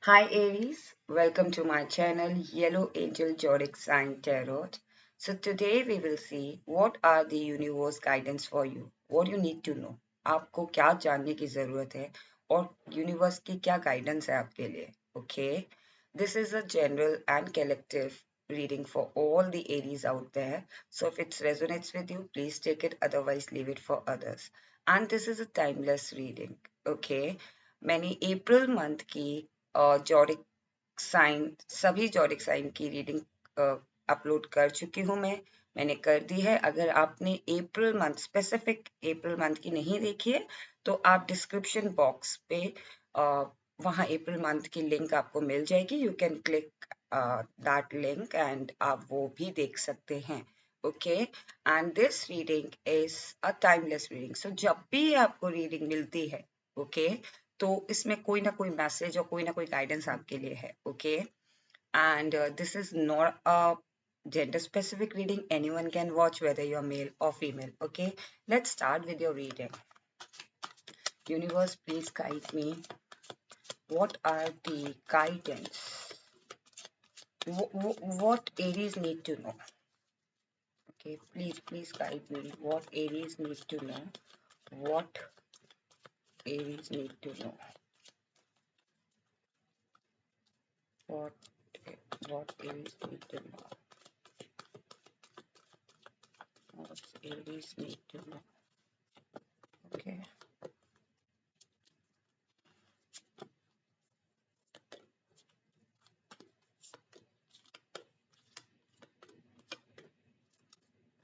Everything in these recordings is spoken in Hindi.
Hi Aries, welcome to my channel Yellow Angel Zodiac Sign Tarot. So today we will see what are the universe guidance for you. What you need to know. आपको क्या जानने की जरूरत है और यूनिवर्स की क्या गाइडेंस है आपके लिए. Okay, this is a general and collective reading for all the Aries out there. So if it resonates with you, please take it. Otherwise, leave it for others. And this is a timeless reading. Okay, मैंने अप्रैल मंथ की जॉडिक साइन सभी जॉडिक साइन की रीडिंग अपलोड कर चुकी हूँ मैंने कर दी है. अगर आपने April month specific April month की नहीं देखी है तो आप डिस्क्रिप्शन बॉक्स पे वहाँ अप्रैल मंथ की लिंक आपको मिल जाएगी. You can click that link and आप वो भी देख सकते हैं. Okay, and this reading is a timeless reading. So जब भी आपको रीडिंग मिलती है ओके तो इसमें कोई ना कोई मैसेज और कोई ना कोई गाइडेंस आपके लिए है. Okay, and this is not a gender specific reading. Anyone can watch whether you're male or female. Okay, let's start with your reading. Universe, please guide me. What are the guidance? What Aries need to know? Okay, please guide me. What Aries need to know? What Aries need to know? What what Aries need to know? What Aries need to know? Okay.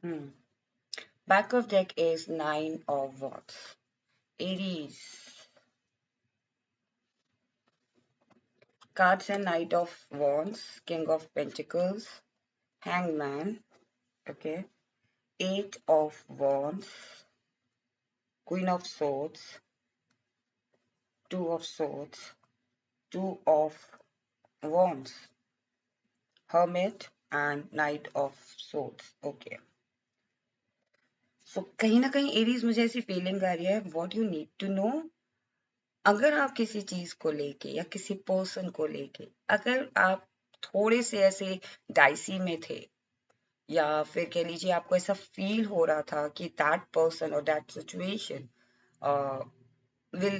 Hmm. Back of deck is Nine of Wands. Aries. Cards and Knight of Wands, King of Pentacles, Hangman, okay, Eight of Wands, Queen of Swords, Two of Swords, Two of Wands, Hermit and Knight of Swords. Okay. So कहीं ना कहीं एरीज मुझे ऐसी फीलिंग आ रही है what you need to know. अगर आप किसी चीज को लेके या किसी पर्सन को लेके अगर आप थोड़े से ऐसे डाइसी में थे या फिर कह लीजिए आपको ऐसा फील हो रहा था कि दैट पर्सन और that situation will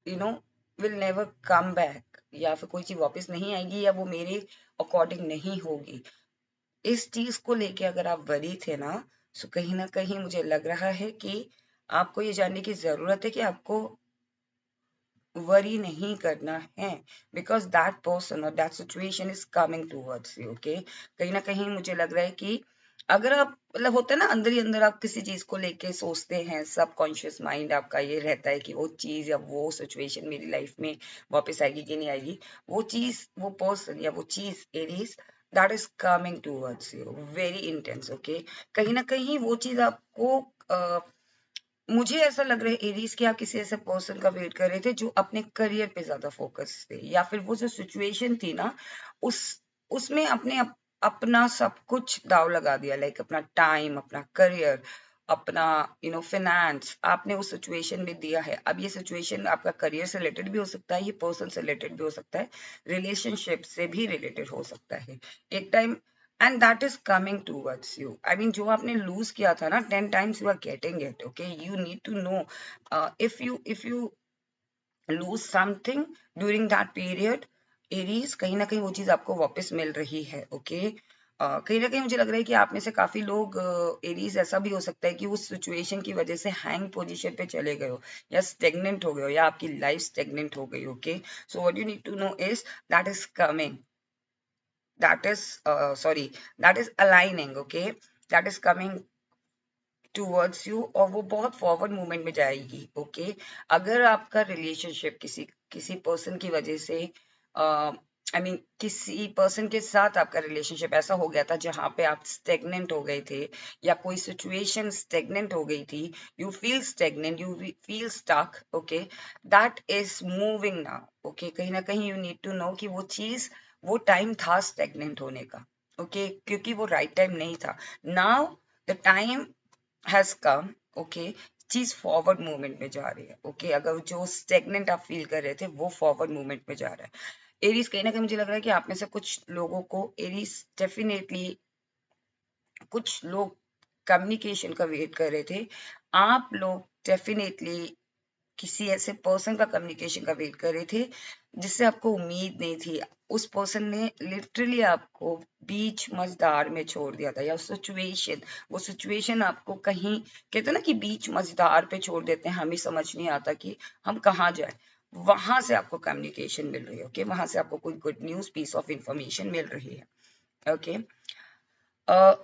you know will never come back या फिर कोई चीज वापस नहीं आएगी या वो मेरे अकॉर्डिंग नहीं होगी, इस चीज को लेके अगर आप वरी थे ना तो कहीं ना कहीं मुझे लग रहा है कि आपको ये जानने की जरूरत है कि आपको वरी नहीं करना है बिकॉज दैट पर्सन और that situation is coming towards you. Okay, कहीं ना कहीं मुझे लग रहा है कि अगर आप मतलब होता है ना अंदर ही अंदर आप किसी चीज को लेके सोचते हैं, सब कॉन्शियस माइंड आपका ये रहता है कि वो चीज या वो सिचुएशन मेरी लाइफ में वापस आएगी कि नहीं आएगी, वो चीज वो पर्सन या वो चीज Aries that is coming towards you very intense. Okay, कहीं ना कहीं वो चीज आपको मुझे ऐसा लग रहा है एरीज कि आप किसी ऐसे पर्सन का वेट कर रहे थे जो अपने करियर पे ज्यादा फोकस थे या फिर वो जो सिचुएशन थी ना उस उसमें अपना सब कुछ दाव लगा दिया, लाइक अपना टाइम, अपना करियर, अपना फाइनेंस आपने उस सिचुएशन में दिया है. अब ये सिचुएशन आपका करियर से रिलेटेड भी हो सकता है, ये पर्सन से रिलेटेड भी हो सकता है, रिलेशनशिप से भी रिलेटेड हो सकता है एक time, and that is coming towards you. I mean जो आपने lose किया था ना 10 times you are getting it. Okay, you need to know if you lose something during that period Aries, कहीं ना कहीं वो चीज आपको वापस मिल रही है. ओके, कहीं ना कहीं मुझे लग रहा है कि आप में से काफी लोग एरीज ऐसा भी हो सकता है कि उस सिचुएशन की वजह से हैंग पोजीशन पे चले गए हो या स्टेगनेंट हो गए हो या आपकी लाइफ स्टेगनेंट हो गई. Okay, so what you need to know is that is coming, that is that is aligning. Okay, that is coming towards you और वो बहुत फॉरवर्ड मूवमेंट में जाएगी. ओके, अगर आपका रिलेशनशिप किसी किसी पर्सन की वजह से आई मीन किसी पर्सन के साथ आपका रिलेशनशिप ऐसा हो गया था जहां पे आप स्टेगनेंट हो गए थे या कोई सिचुएशन स्टेगनेंट हो गई थी, you feel stagnant, you feel stuck. Okay, that is moving now. Okay, कहीं ना कहीं यू नीड टू नो कि वो चीज वो टाइम था स्टेगनेंट होने का. ओके, क्योंकि वो राइट टाइम नहीं था. Now the time has come. Okay, चीज फॉरवर्ड मूवमेंट में जा रही है। ओके, अगर जो स्टेगनेंट आप फील कर रहे थे वो फॉरवर्ड मूवमेंट में जा रहा है। एरीज कहीं ना कहीं मुझे लग रहा है कि आप में से कुछ लोगों को एरीज डेफिनेटली, कुछ लोग कम्युनिकेशन का वेट कर रहे थे, आप लोग डेफिनेटली किसी ऐसे पर्सन का कम्युनिकेशन का वेट कर रहे थे जिससे आपको उम्मीद नहीं थी। उस पर्सन ने लिटरली आपको बीच मझधार में छोड़ दिया था, या वो सिचुएशन आपको कहीं, कहते हैं ना कि बीच मझधार पे छोड़ देते हैं, हमें समझ नहीं आता कि हम कहाँ जाए। वहां से आपको कम्युनिकेशन मिल रही है। ओके, वहां से आपको कोई good news, piece of information मिल रही है। ओके,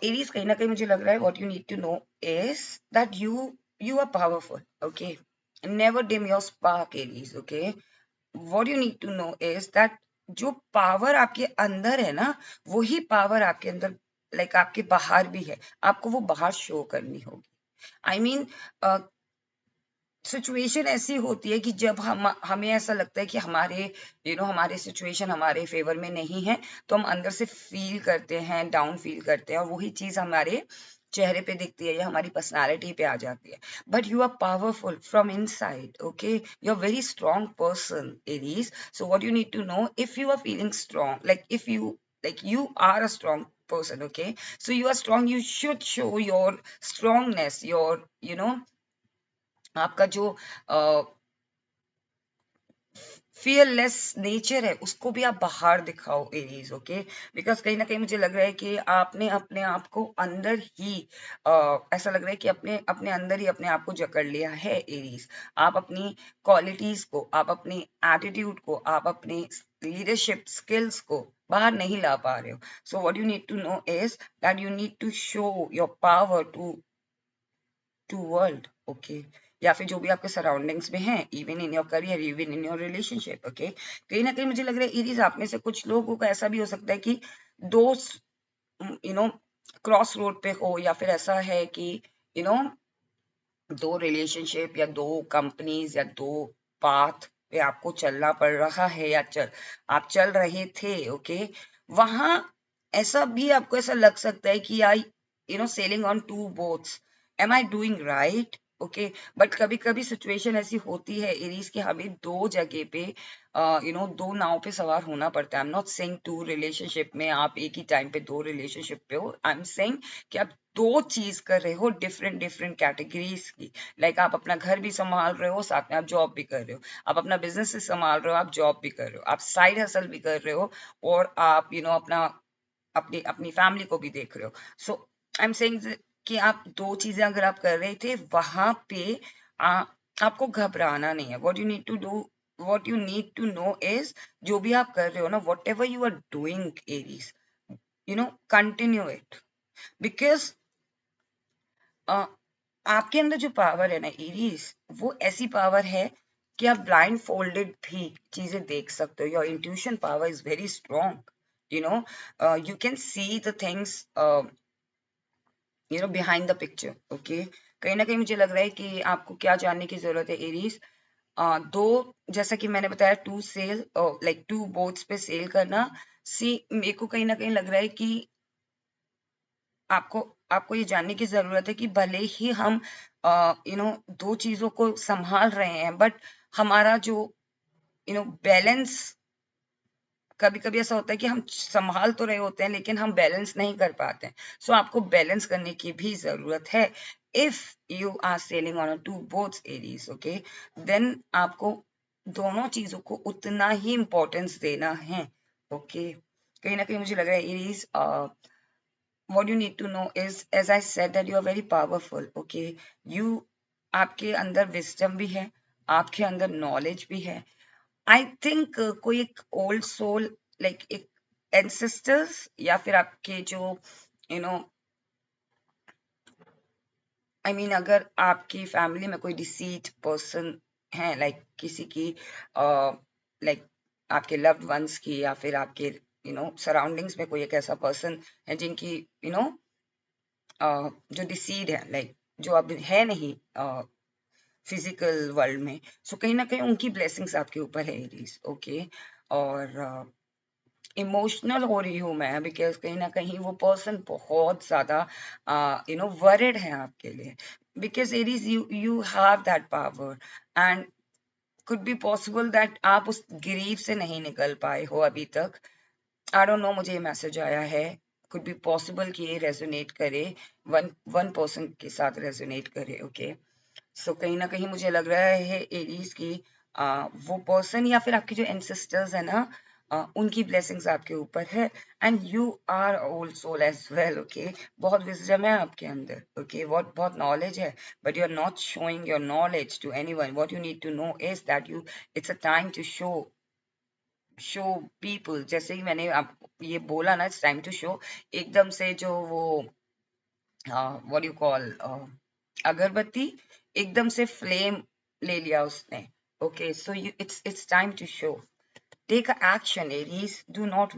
एरीज कहीं ना कहीं मुझे लग रहा है what you need to know is that you are powerful. Okay, never dim your spark, Aries. Okay, what you need to know is that जो पावर आपके अंदर है ना, वही पावर आपके अंदर आपके बाहर भी है, आपको वो बाहर शो करनी होगी। आई मीन सिचुएशन ऐसी होती है कि जब हमें ऐसा लगता है कि हमारे सिचुएशन हमारे फेवर में नहीं है, तो हम अंदर से फील करते हैं, डाउन फील करते हैं, और वही चीज हमारे चेहरे पे दिखती है या हमारी पर्सनालिटी पे आ जाती है। But you are powerful from inside. Okay, you are very strong person, Aries. So what you need to know, if you are feeling strong, if you are a strong person, okay, so you are strong, you should show your strongness, your आपका जो फियरलेस नेचर है उसको भी आप बाहर दिखाओ, एरीज। ओके, बिकॉज कहीं ना कहीं मुझे लग रहा है कि आपने अपने आप को अंदर ही ऐसा लग रहा है कि अपने अपने अंदर ही अपने आप को जकड़ लिया है, एरीज। आप अपनी क्वालिटीज को, आप अपनी एटीट्यूड को, आप अपनी लीडरशिप स्किल्स को बाहर नहीं ला पा रहे हो। So what you need to know is that you need to show your power to world. Okay, या फिर जो भी आपके सराउंडिंग्स में है, even in your career, even in your relationship. Okay, कहीं ना कहीं मुझे लग रहा है इरीज, आप में से कुछ लोगों का ऐसा भी हो सकता है कि दो क्रॉस रोड पे हो, या फिर ऐसा है कि यू नो दो रिलेशनशिप या दो कंपनीज या दो पाथ पे आपको चलना पड़ रहा है, या आप चल रहे थे। ओके, वहां ऐसा भी आपको ऐसा लग सकता है कि I sailing on two boats, am I doing right. Okay, but कभी कभी सिचुएशन ऐसी होती है एरीज कि हमें दो जगह पे दो नाव पे सवार होना पड़ता है। I am not saying to relationship में आप एक ही टाइम पे दो रिलेशनशिप पे हो, आई एम सेइंग कि आप दो चीज कर रहे हो, डिफरेंट डिफरेंट कैटेगरीज की। आप अपना घर भी संभाल रहे हो, साथ में आप जॉब भी कर रहे हो, आप अपना बिजनेस भी संभाल रहे हो, आप जॉब भी कर रहे हो, आप साइड हसल भी कर रहे हो, और आप अपना अपनी अपनी फैमिली को भी देख रहे हो। सो आई एम सेइंग कि आप दो चीजें अगर आप कर रहे थे, वहां पे आपको घबराना नहीं है। What you need to know is, जो भी आप कर रहे हो ना, whatever you are doing, Aries, continue it. Because आपके अंदर जो पावर है ना, एरीज, वो ऐसी पावर है कि आप ब्लाइंड फोल्डेड भी चीजें देख सकते हो। Your intuition power is very strong. You can see the things behind the picture. Okay, कहीं ना कहीं मुझे लग रहा है कि आपको क्या जानने की जरूरत है, एरीज। दो, जैसा कि मैंने बताया, टू बोट्स पे सेल करना। मेरे को कहीं ना कहीं लग रहा है कि आपको आपको ये जानने की जरूरत है कि भले ही हम दो चीजों को संभाल रहे हैं, बट हमारा जो बैलेंस, कभी कभी ऐसा होता है कि हम संभाल तो रहे होते हैं लेकिन हम बैलेंस नहीं कर पाते हैं। सो आपको बैलेंस करने की भी जरूरत है। If you are sailing on two boats, Aries, okay, then आपको दोनों चीजों को उतना ही इंपॉर्टेंस देना है। ओके, कहीं ना कहीं मुझे लग रहा है Aries, what you need to know is, as I said, that you are very powerful. Okay, आपके अंदर विजडम भी है, आपके अंदर नॉलेज भी है। आई थिंक कोई एक ओल्ड सोल, एक एंसेस्टर्स, या फिर आपके जो यू नो आई मीन अगर आपकी फैमिली में कोई डिसीड पर्सन है, किसी की आपके लव्ड वंस की, या फिर आपके सराउंडिंग्स में कोई एक ऐसा पर्सन है जिनकी जो डिसीड है, जो अब है नहीं फिजिकल वर्ल्ड में। सो कहीं ना कहीं उनकी ब्लेसिंग्स आपके ऊपर है, एरीज। ओके, और इमोशनल हो रही हूँ मैं, बिकॉज कहीं ना कहीं वो पर्सन बहुत ज्यादा वरिड है आपके लिए, because it is you have that power, and could be possible that आप उस ग्रीव से नहीं निकल पाए हो अभी तक। आई डोंट नो, मुझे ये मैसेज आया है, कुड बी पॉसिबल कि ये रेजोनेट करे, वन वन पर्सन के साथ रेजोनेट करे। ओके, सो कहीं ना कहीं मुझे लग रहा है एरीज की वो पर्सन या फिर आपके जो एंसेस्टर्स है ना, उनकी ब्लेसिंग्स आपके ऊपर है, and you are old soul as well. Okay, बहुत विजडम है आपके अंदर, ओके, बहुत नॉलेज है, but you are not showing your knowledge to anyone. What you need to know is that you, it's a time to show people. जैसे ही मैंने आप ये बोला ना, इट्स टाइम टू शो, एकदम से जो वो व्हाट यू कॉल अगरबत्ती, एकदम से फ्लेम ले लिया उसने। Okay, so you, it's time to show, take a action, Aries. Do not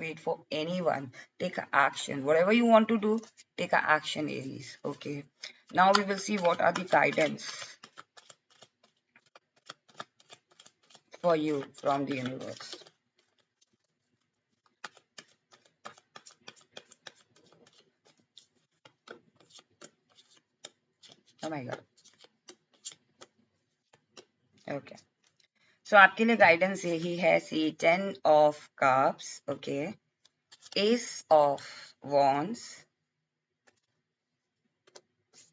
wait for anyone. Take a action, whatever you want to do, take a action, Aries. Okay, now we will see what are the guidance for you from the universe. Oh my god. Okay, so आपके लिए guidance यही है, see 10 of cups, okay, ace of wands,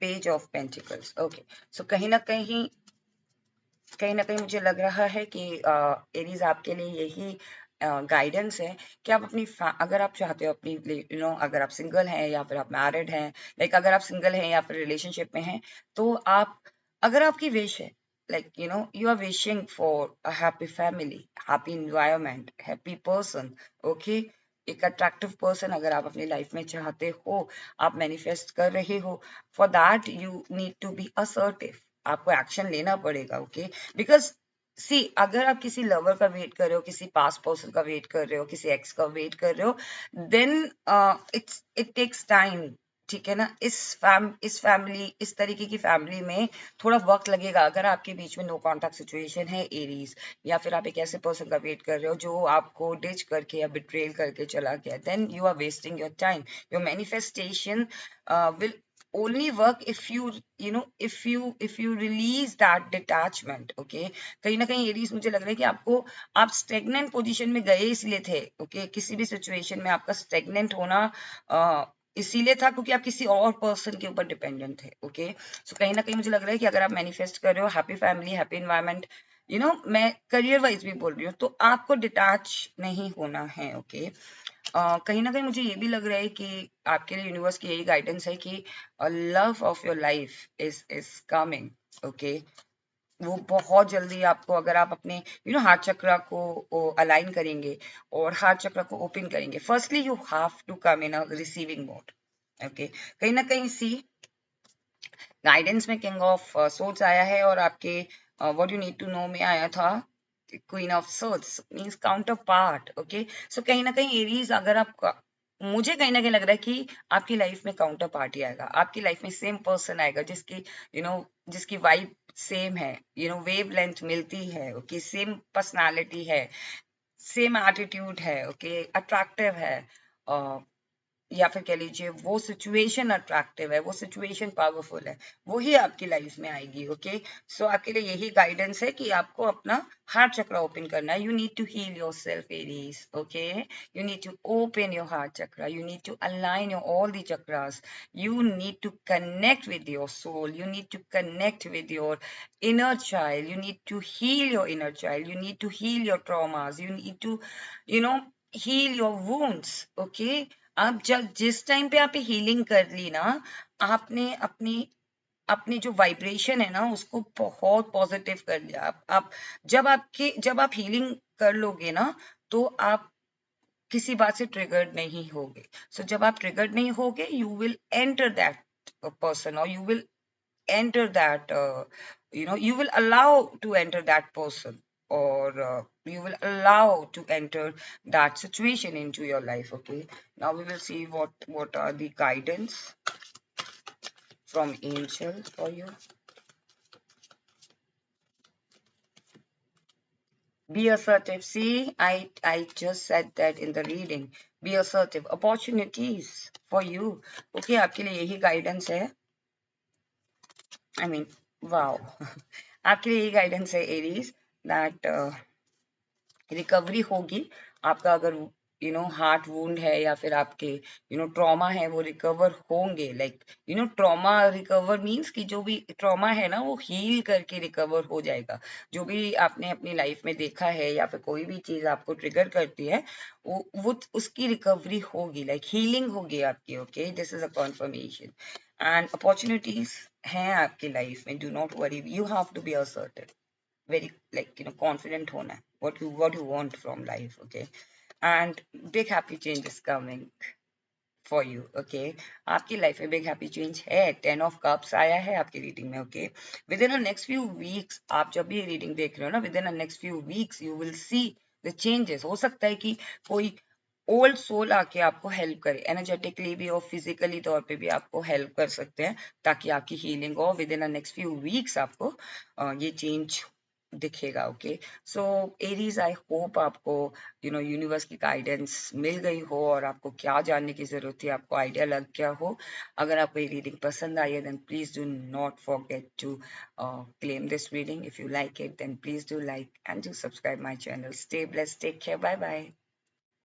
page of pentacles. Okay, so कहीं ना कहीं मुझे लग रहा है कि एरीज आपके लिए यही गाइडेंस है कि आप अपनी अगर आप चाहते हो अपनी, अगर आप सिंगल हैं या फिर आप मैरिड हैं, लाइक अगर आप सिंगल हैं या फिर रिलेशनशिप में हैं, तो आप, अगर आपकी विश है, like you are wishing for a happy family, happy environment, happy person. Okay, एक अट्रैक्टिव पर्सन अगर आप अपनी लाइफ में चाहते हो, आप मैनिफेस्ट कर रहे हो, for that you need to be assertive, आपको एक्शन लेना पड़ेगा। ओके, बिकॉज सी, अगर आप किसी लवर का वेट कर रहे हो, किसी पास्ट पर्सन का वेट कर रहे हो, किसी एक्स का वेट कर रहे हो, देन इट टेक्स टाइम। ठीक है ना, इस फैमिली, इस तरीके की फैमिली में थोड़ा वक्त लगेगा। अगर आपके बीच में नो कॉन्टैक्ट सिचुएशन है एरीज, या फिर आप एक ऐसे पर्सन का वेट कर रहे हो जो आपको डिच करके या बिट्रेल करके चला गया, then you are wasting your time. Your manifestation will only work if you release that detachment. Okay, कहीं ना कहीं एरीज मुझे लग रहा है कि आप स्टेगनेंट पोजीशन में गए इसलिए थे। ओके, किसी भी सिचुएशन में आपका स्टेगनेंट होना इसीलिए था क्योंकि आप किसी और पर्सन के ऊपर डिपेंडेंट थे। ओके, सो कहीं ना कहीं मुझे लग रहा है कि अगर आप मैनिफेस्ट कर रहे हो हैप्पी फैमिली, हैप्पी एनवायरमेंट, मैं करियर वाइज भी बोल रही हूँ, तो आपको डिटैच नहीं होना है। ओके, कहीं ना कहीं मुझे ये भी लग रहा है कि आपके लिए यूनिवर्स की यही गाइडेंस है कि love of your life is coming. Okay, वो बहुत जल्दी आपको, अगर आप अपने हार्ट चक्रा को अलाइन करेंगे और हार्ट चक्रा को ओपन करेंगे, firstly you have to come in a receiving mode. Okay, कहीं ना कहीं सी गाइडेंस में किंग ऑफ सोर्ड्स आया है, और आपके what you need to know में आया था queen of swords, means counter part. Okay, so कहीं ना कहीं एरीज, अगर आप, मुझे कहीं ना कहीं लग रहा है कि आपकी लाइफ में काउंटर पार्टी आएगा, आपकी लाइफ में सेम पर्सन आएगा जिसकी जिसकी वाइब सेम है, वेव लेंथ मिलती है। ओके, सेम पर्सनालिटी है, सेम एटीट्यूड है। ओके, अट्रैक्टिव है, या फिर कह लीजिए वो सिचुएशन अट्रैक्टिव है, वो सिचुएशन पावरफुल है, वही आपकी लाइफ में आएगी। ओके, सो आपके लिए यही गाइडेंस है कि आपको अपना हार्ट चक्र ओपन करना है। You need to heal your self Aries. Okay, you need to open your heart chakra, you need to align your all the chakras, you need to connect with your soul, you need to connect with your inner child, you need to heal your inner child, you need to heal your traumas, you need to you know heal your wounds. Okay, आप जब जिस टाइम पे आप हीलिंग कर ली ना, आपने अपनी अपनी जो वाइब्रेशन है ना उसको बहुत पॉजिटिव कर लिया। आप जब आप हीलिंग कर लोगे ना, तो आप किसी बात से ट्रिगर्ड नहीं होगे। सो जब आप ट्रिगर्ड नहीं होगे, you will enter that person, और you will enter that you will allow to enter that person, or you will allow to enter that situation into your life. Okay, now we will see what are the guidance from angels for you. Be assertive. See, I just said that in the reading. Be assertive. Opportunities for you. Okay, आपके लिए यही guidance है. I mean, wow. आपके लिए यही guidance है, Aries, that रिकवरी होगी. आपका अगर हार्ट वुंड है या फिर आपके ट्रॉमा है, वो रिकवर होंगे. लाइक ट्रॉमा रिकवर मीन्स कि जो भी ट्रॉमा है ना, वो हील करके रिकवर हो जाएगा. जो भी आपने अपनी लाइफ में देखा है या फिर कोई भी चीज आपको ट्रिगर करती है, वो उसकी रिकवरी होगी. लाइक हीलिंग होगी आपकी. Okay, this is a confirmation. And opportunities हैं आपकी लाइफ में. Do not worry, you have to be assertive. Very, like, confident hona hai, what you want from life. Okay, and big happy change is coming for you. Okay, आपकी लाइफ में बिग हैप्पी चेंज है. 10 of Cups आया है आपकी रीडिंग में. Okay, with in a next few weeks, आप जब भी रीडिंग देख रहे हो ना, with in a next few weeks you will see the changes. हो सकता है कि कोई ओल्ड सोल आके आपको हेल्प करे, एनर्जेटिकली भी और फिजिकली तौर पे भी आपको हेल्प कर सकते हैं, ताकि आपकी हीलिंग हो. With in a next few weeks आपको ये चेंज दिखेगा. Okay, so Aries, I hope आपको यूनिवर्स की गाइडेंस मिल गई हो और आपको क्या जानने की जरूरत थी आपको आइडिया लग गया हो. अगर आपको ये रीडिंग पसंद आई है, then please do not forget to claim this reading. If you like it, then please do like and do subscribe my channel. Stay blessed, take care, bye bye.